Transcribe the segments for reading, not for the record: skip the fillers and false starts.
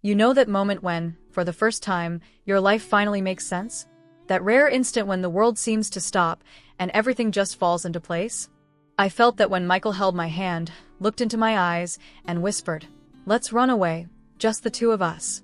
You know that moment when, for the first time, your life finally makes sense? That rare instant when the world seems to stop and everything just falls into place? I felt that when Michael held my hand, looked into my eyes, and whispered, "Let's run away, just the two of us."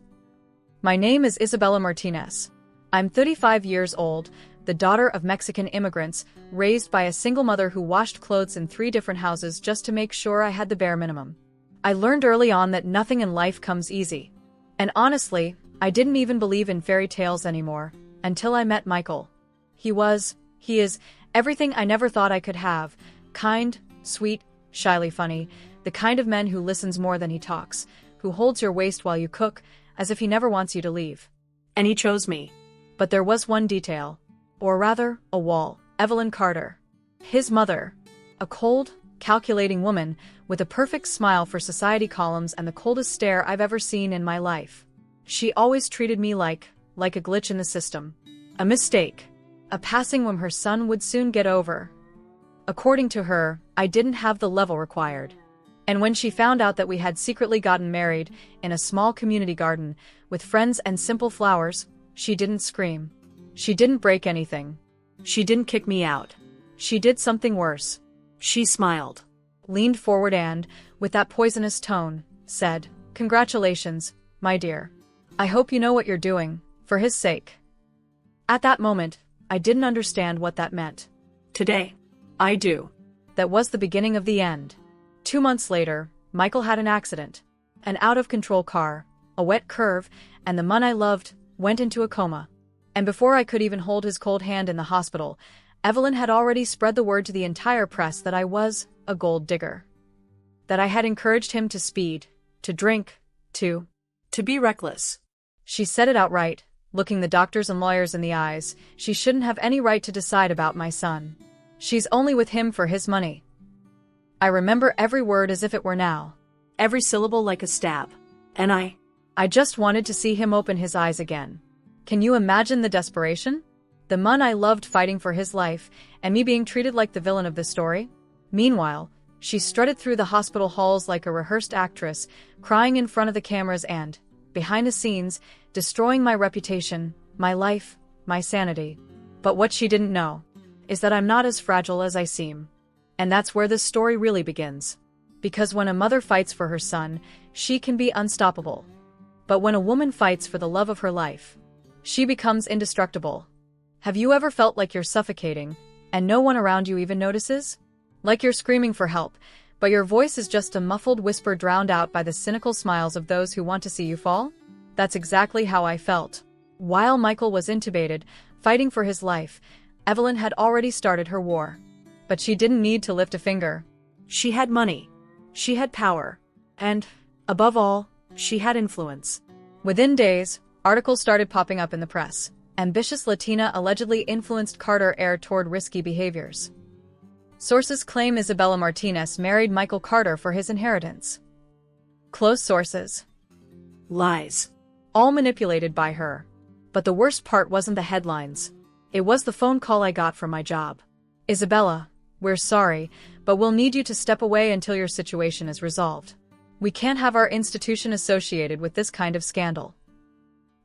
My name is Isabella Martinez. I'm 35 years old, the daughter of Mexican immigrants, raised by a single mother who washed clothes in 3 different houses just to make sure I had the bare minimum. I learned early on that nothing in life comes easy. And honestly, I didn't even believe in fairy tales anymore, until I met Michael. He is, everything I never thought I could have: kind, sweet, shyly funny, the kind of man who listens more than he talks, who holds your waist while you cook, as if he never wants you to leave. And he chose me. But there was one detail. Or rather, a wall. Evelyn Carter. His mother. A cold, calculating woman, with a perfect smile for society columns and the coldest stare I've ever seen in my life. She always treated me like a glitch in the system. A mistake. A passing whim her son would soon get over. According to her, I didn't have the level required. And when she found out that we had secretly gotten married in a small community garden with friends and simple flowers, she didn't scream. She didn't break anything. She didn't kick me out. She did something worse. She smiled, Leaned forward and, with that poisonous tone, said, "Congratulations, my dear. I hope you know what you're doing, for his sake." At that moment, I didn't understand what that meant. Today, I do. That was the beginning of the end. 2 months later, Michael had an accident. An out-of-control car, a wet curve, and the man I loved went into a coma. And before I could even hold his cold hand in the hospital, Evelyn had already spread the word to the entire press that I was a gold digger. That I had encouraged him to speed, to drink, to be reckless. She said it outright, looking the doctors and lawyers in the eyes. She shouldn't have any right to decide about my son. She's only with him for his money. I remember every word as if it were now. Every syllable like a stab. And I just wanted to see him open his eyes again. Can you imagine the desperation? The man I loved fighting for his life, and me being treated like the villain of the story? Meanwhile, she strutted through the hospital halls like a rehearsed actress, crying in front of the cameras and, behind the scenes, destroying my reputation, my life, my sanity. But what she didn't know is that I'm not as fragile as I seem. And that's where this story really begins. Because when a mother fights for her son, she can be unstoppable. But when a woman fights for the love of her life, she becomes indestructible. Have you ever felt like you're suffocating, and no one around you even notices? Like you're screaming for help, but your voice is just a muffled whisper drowned out by the cynical smiles of those who want to see you fall? That's exactly how I felt. While Michael was intubated, fighting for his life, Evelyn had already started her war. But she didn't need to lift a finger. She had money. She had power. And, above all, she had influence. Within days, articles started popping up in the press. Ambitious Latina allegedly influenced Carter heir toward risky behaviors. Sources claim Isabella Martinez married Michael Carter for his inheritance. Close sources. Lies. All manipulated by her. But the worst part wasn't the headlines. It was the phone call I got from my job. "Isabella, we're sorry, but we'll need you to step away until your situation is resolved. We can't have our institution associated with this kind of scandal."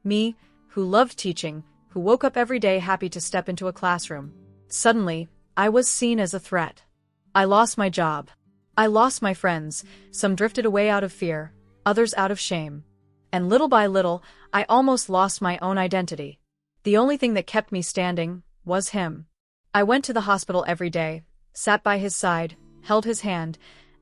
Me, who loved teaching, who woke up every day happy to step into a classroom. Suddenly, I was seen as a threat. I lost my job. I lost my friends, some drifted away out of fear, others out of shame. And little by little, I almost lost my own identity. The only thing that kept me standing was him. I went to the hospital every day, sat by his side, held his hand,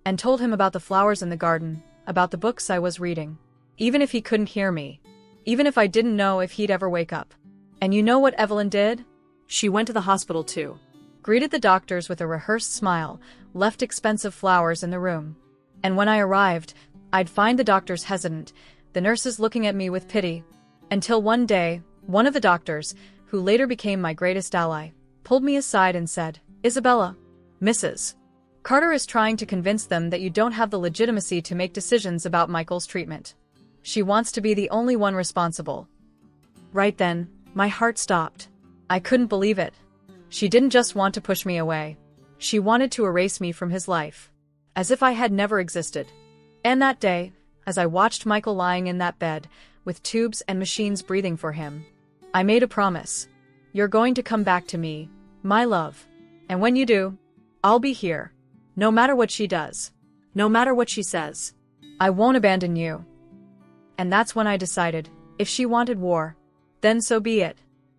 and told him about the flowers in the garden, about the books I was reading. Even if he couldn't hear me. Even if I didn't know if he'd ever wake up. And you know what Evelyn did? She went to the hospital too. Greeted the doctors with a rehearsed smile, left expensive flowers in the room. And when I arrived, I'd find the doctors hesitant, the nurses looking at me with pity. Until one day, one of the doctors, who later became my greatest ally, pulled me aside and said, "Isabella, Mrs. Carter is trying to convince them that you don't have the legitimacy to make decisions about Michael's treatment. She wants to be the only one responsible." Right then, my heart stopped. I couldn't believe it. She didn't just want to push me away. She wanted to erase me from his life. As if I had never existed. And that day, as I watched Michael lying in that bed, with tubes and machines breathing for him. I made a promise. You're going to come back to me, my love. And when you do, I'll be here. No matter what she does. No matter what she says. I won't abandon you. And that's when I decided, if she wanted war, then so be it.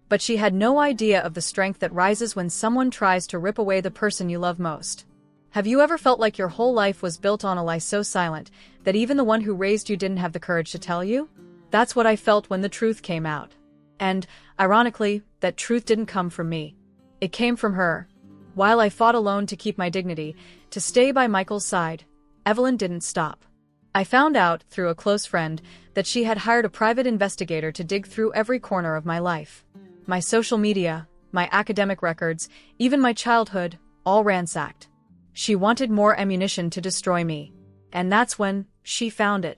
But she had no idea of the strength that rises when someone tries to rip away the person you love most. Have you ever felt like your whole life was built on a lie so silent that even the one who raised you didn't have the courage to tell you? That's what I felt when the truth came out. And, ironically, that truth didn't come from me. It came from her. While I fought alone to keep my dignity, to stay by Michael's side, Evelyn didn't stop. I found out, through a close friend, that she had hired a private investigator to dig through every corner of my life. My social media, my academic records, even my childhood, all ransacked. She wanted more ammunition to destroy me. And that's when she found it.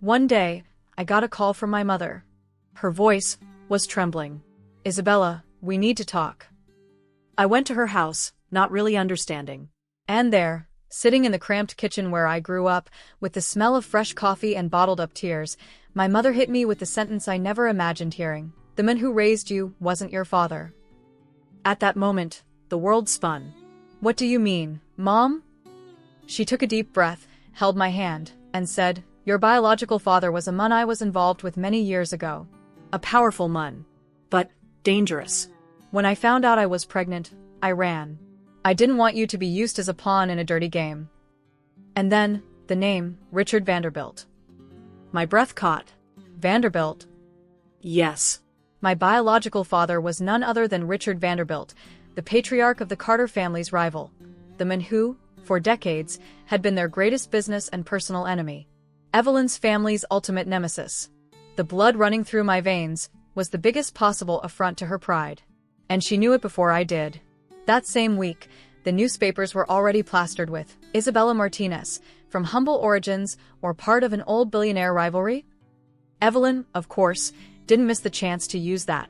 One day, I got a call from my mother. Her voice was trembling. Isabella, we need to talk. I went to her house, not really understanding. And there, sitting in the cramped kitchen where I grew up, with the smell of fresh coffee and bottled-up tears, my mother hit me with the sentence I never imagined hearing. The man who raised you wasn't your father. At that moment, the world spun. What do you mean, Mom? She took a deep breath, held my hand, and said, your biological father was a man I was involved with many years ago. A powerful man. But dangerous. When I found out I was pregnant, I ran. I didn't want you to be used as a pawn in a dirty game. And then, the name, Richard Vanderbilt. My breath caught. Vanderbilt? Yes. My biological father was none other than Richard Vanderbilt, the patriarch of the Carter family's rival, the man who, for decades, had been their greatest business and personal enemy. Evelyn's family's ultimate nemesis. The blood running through my veins was the biggest possible affront to her pride. And she knew it before I did. That same week, the newspapers were already plastered with Isabella Martinez, from humble origins or part of an old billionaire rivalry. Evelyn, of course, didn't miss the chance to use that.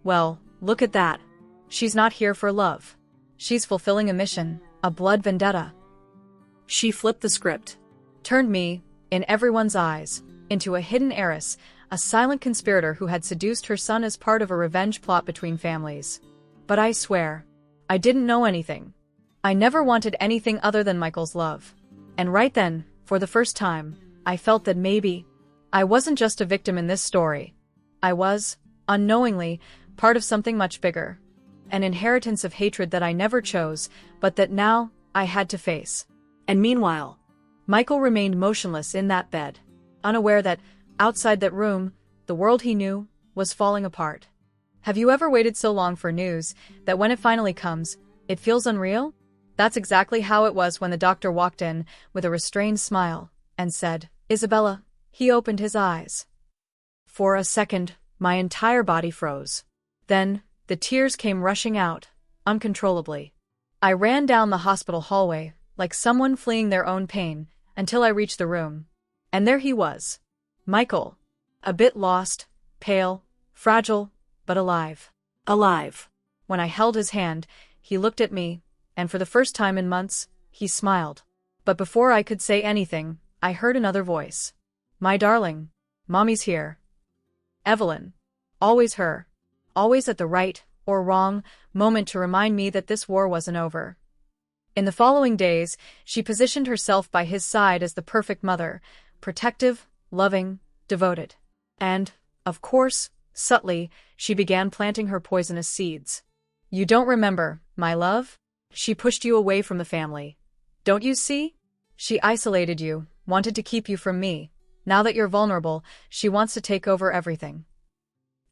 Well, look at that. She's not here for love. She's fulfilling a mission, a blood vendetta. She flipped the script. Turned me, in everyone's eyes, into a hidden heiress, a silent conspirator who had seduced her son as part of a revenge plot between families. But I swear, I didn't know anything. I never wanted anything other than Michael's love. And right then, for the first time, I felt that maybe I wasn't just a victim in this story. I was, unknowingly, part of something much bigger. An inheritance of hatred that I never chose, but that now I had to face. And meanwhile, Michael remained motionless in that bed, unaware that, outside that room, the world he knew was falling apart. Have you ever waited so long for news that when it finally comes, it feels unreal? That's exactly how it was when the doctor walked in with a restrained smile and said, Isabella. He opened his eyes. For a second, my entire body froze. Then, the tears came rushing out, uncontrollably. I ran down the hospital hallway, like someone fleeing their own pain, until I reached the room. And there he was. Michael. A bit lost, pale, fragile, but alive. Alive. When I held his hand, he looked at me, and for the first time in months, he smiled. But before I could say anything, I heard another voice. My darling. Mommy's here. Evelyn. Always her. Always at the right, or wrong, moment to remind me that this war wasn't over. In the following days, she positioned herself by his side as the perfect mother, protective, loving, devoted. And, of course, subtly, she began planting her poisonous seeds. You don't remember, my love? She pushed you away from the family. Don't you see? She isolated you, wanted to keep you from me. Now that you're vulnerable, she wants to take over everything.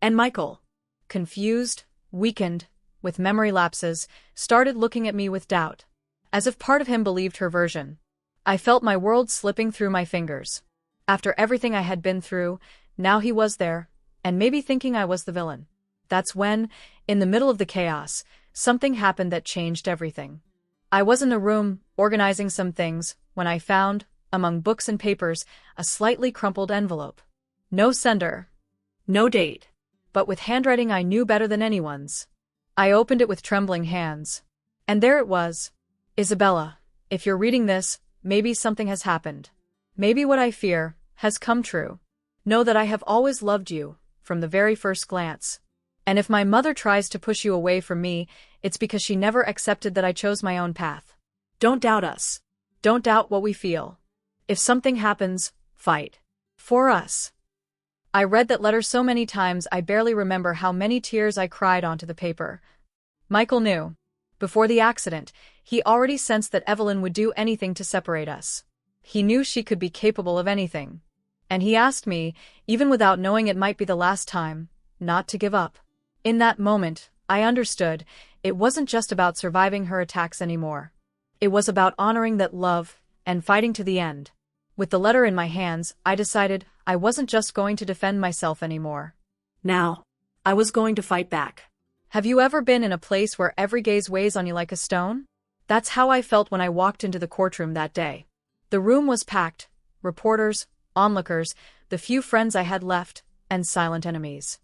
And Michael, confused, weakened, with memory lapses, started looking at me with doubt, as if part of him believed her version. I felt my world slipping through my fingers. After everything I had been through, now he was there, and maybe thinking I was the villain. That's when, in the middle of the chaos, something happened that changed everything. I was in the room, organizing some things, when I found, among books and papers, a slightly crumpled envelope. No sender. No date. But with handwriting I knew better than anyone's. I opened it with trembling hands. And there it was. Isabella, if you're reading this, maybe something has happened. Maybe what I fear, has come true. Know that I have always loved you, from the very first glance. And if my mother tries to push you away from me, it's because she never accepted that I chose my own path. Don't doubt us. Don't doubt what we feel. If something happens, fight. For us. I read that letter so many times I barely remember how many tears I cried onto the paper. Michael knew. Before the accident, he already sensed that Evelyn would do anything to separate us. He knew she could be capable of anything. And he asked me, even without knowing it might be the last time, not to give up. In that moment, I understood, it wasn't just about surviving her attacks anymore. It was about honoring that love, and fighting to the end. With the letter in my hands, I decided I wasn't just going to defend myself anymore. Now, I was going to fight back. Have you ever been in a place where every gaze weighs on you like a stone? That's how I felt when I walked into the courtroom that day. The room was packed, reporters, onlookers, the few friends I had left, and silent enemies.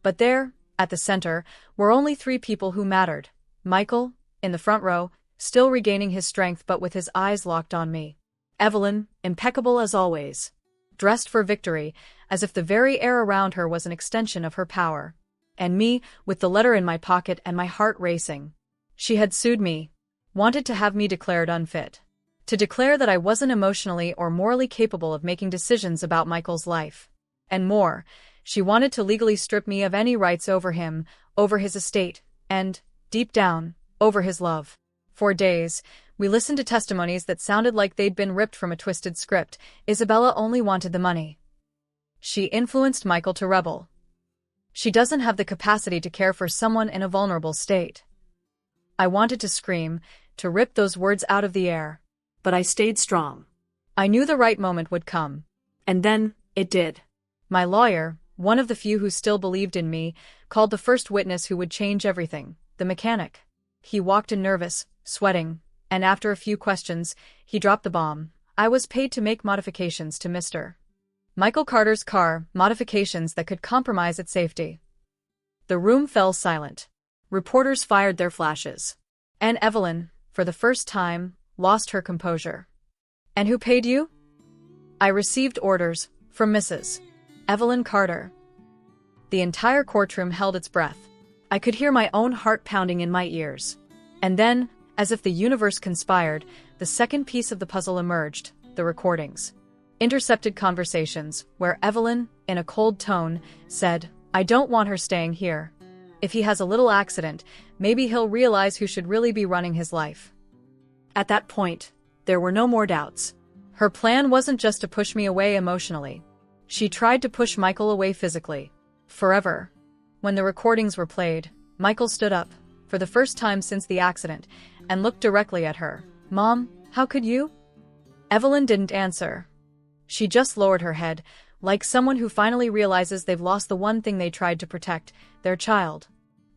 But there, at the center, were only 3 people who mattered. Michael, in the front row, still regaining his strength but with his eyes locked on me. Evelyn, impeccable as always. Dressed for victory, as if the very air around her was an extension of her power. And me, with the letter in my pocket and my heart racing. She had sued me. Wanted to have me declared unfit. To declare that I wasn't emotionally or morally capable of making decisions about Michael's life. And more, she wanted to legally strip me of any rights over him, over his estate, and, deep down, over his love. For days, we listened to testimonies that sounded like they'd been ripped from a twisted script. Isabella only wanted the money. She influenced Michael to rebel. She doesn't have the capacity to care for someone in a vulnerable state. I wanted to scream, to rip those words out of the air. But I stayed strong. I knew the right moment would come. And then, it did. My lawyer, one of the few who still believed in me, called the first witness who would change everything, the mechanic. He walked in nervous, sweating, and after a few questions, he dropped the bomb. I was paid to make modifications to Mr. Michael Carter's car, modifications that could compromise its safety. The room fell silent. Reporters fired their flashes. And Evelyn, for the first time, lost her composure. And who paid you? I received orders from Mrs. Evelyn Carter. The entire courtroom held its breath. I could hear my own heart pounding in my ears. And then, as if the universe conspired, the second piece of the puzzle emerged, the recordings. Intercepted conversations, where Evelyn, in a cold tone, said, "I don't want her staying here. If he has a little accident, maybe he'll realize who should really be running his life." At that point, there were no more doubts. Her plan wasn't just to push me away emotionally. She tried to push Michael away physically. Forever. When the recordings were played, Michael stood up, for the first time since the accident, and looked directly at her. "Mom, how could you?" Evelyn didn't answer. She just lowered her head, like someone who finally realizes they've lost the one thing they tried to protect, their child.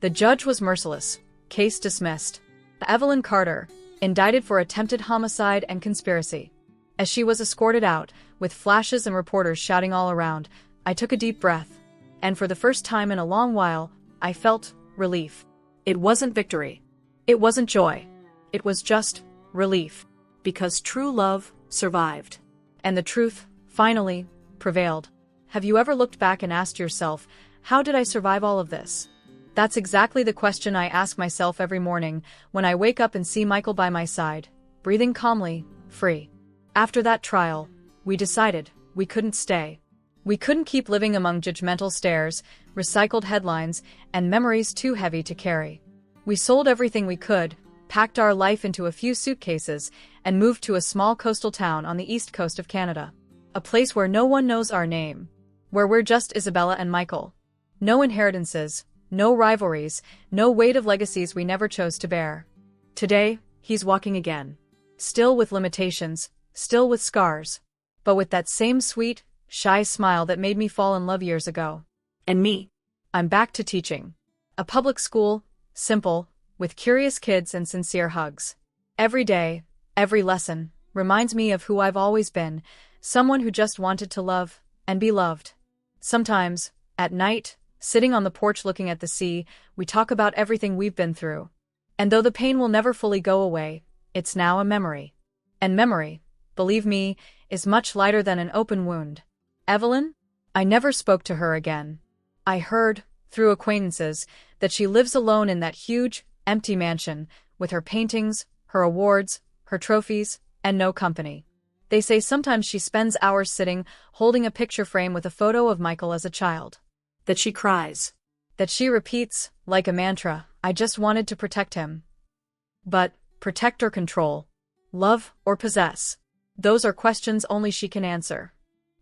The judge was merciless. Case dismissed. Evelyn Carter, indicted for attempted homicide and conspiracy. As she was escorted out, with flashes and reporters shouting all around, I took a deep breath. And for the first time in a long while, I felt relief. It wasn't victory. It wasn't joy. It was just relief. Because true love survived. And the truth, finally, prevailed. Have you ever looked back and asked yourself, how did I survive all of this? That's exactly the question I ask myself every morning when I wake up and see Michael by my side, breathing calmly, free. After that trial, we decided we couldn't stay. We couldn't keep living among judgmental stares, recycled headlines, and memories too heavy to carry. We sold everything we could, packed our life into a few suitcases, and moved to a small coastal town on the east coast of Canada. A place where no one knows our name. Where we're just Isabella and Michael. No inheritances, no rivalries, no weight of legacies we never chose to bear. Today, he's walking again. Still with limitations, still with scars. But with that same sweet, shy smile that made me fall in love years ago. And me. I'm back to teaching. A public school, simple, with curious kids and sincere hugs. Every day, every lesson, reminds me of who I've always been, someone who just wanted to love and be loved. Sometimes, at night, sitting on the porch looking at the sea, we talk about everything we've been through. And though the pain will never fully go away, it's now a memory. And memory, believe me, is much lighter than an open wound. Evelyn? I never spoke to her again. I heard, through acquaintances, that she lives alone in that huge, empty mansion, with her paintings, her awards, her trophies, and no company. They say sometimes she spends hours sitting, holding a picture frame with a photo of Michael as a child. That she cries. That she repeats, like a mantra, I just wanted to protect him. But, protect or control? Love or possess? Those are questions only she can answer.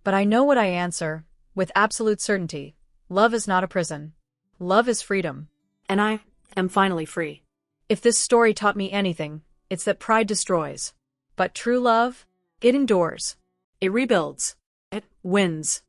But I know what I answer, with absolute certainty. Love is not a prison. Love is freedom. And I am finally free. If this story taught me anything, it's that pride destroys. But true love, it endures. It rebuilds. It wins.